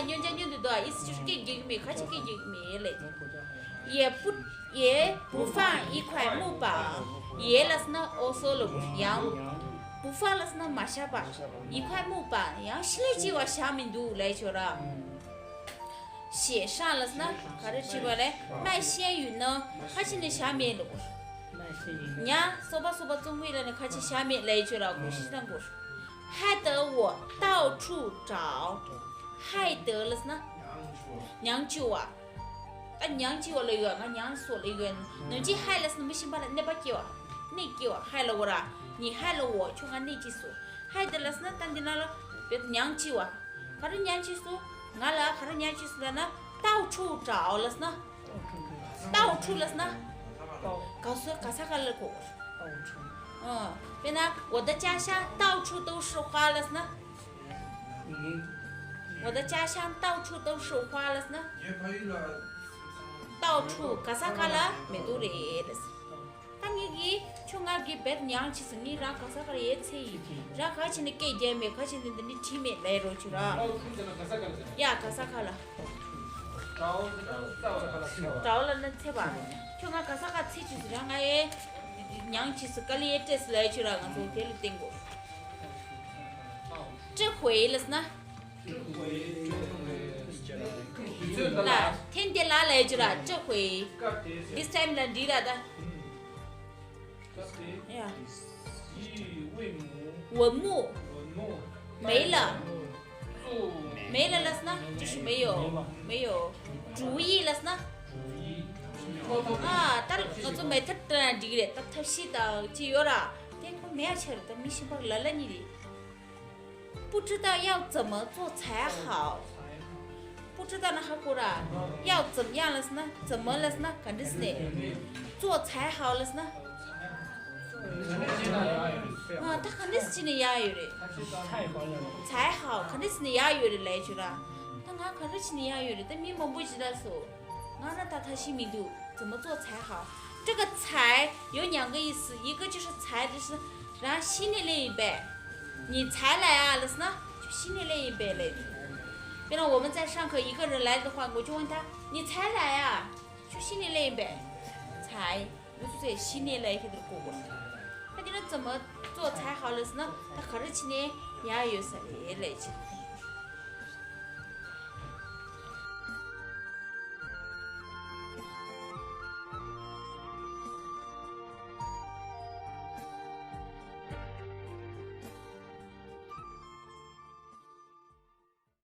人家牛的意思就是给牛灭，快去给牛灭来的。也不放一块木板，也了是那我说了不是羊，不放了是那马下巴，一块木板，羊洗了几碗下面都来着了。写上了是那，看着几个嘞，卖咸鱼呢，还是那下面了不是？娘，说吧总回来呢，看去下面来着了，故事上故事，害得我到处找，害得了是那，娘舅啊。娘叫我那个，俺娘说那个，你这害了是没行吧了，你把叫啊，你叫啊，害了我了，你害了我，就俺你去说，害得了是那当的那了，别娘叫啊，看着娘去说，俺了看着娘去说了那，到处找了是那，到处了是那，告诉干啥个了个？别那我的家乡到处都是花了是那。我的家乡到处都是花了是那。到处干啥干了没多来了是，当你给从俺给别娘去是你让干啥干也吃，让开心的给点没开心的你体面来了去了，呀干啥干了，找了那吃吧，从俺干啥干吃就是让俺也娘去是干里这是来去了，俺昨天了订过，这回了是呢。那天天拿来着了，这回 this time 了离了的。哎呀，文木没了，没了了是呢，就是没有主意了是呢。啊，但我就没他的离了，他洗到几月了？天空没有起来，他没想到来了你的。不知道要怎么做才好，不知道那还过了，要怎么样了是呢？怎么了是呢？肯定是的，做才好了是呢？他肯定是今年也有的，才好肯定是你也有的来去了，但俺肯定是你也有的，但你们不知道说，俺让他心里头怎么做才好？这个才有两个意思，一个就是才就是让心里那一半。你才来啊，那是呢，就心里那一辈来的。比如我们在上课，一个人来的话，我就问他，你才来啊，就心里那一辈，才，我就在心里来给他过过。他觉得怎么做才好了是呢？他考试去呢也有啥来去。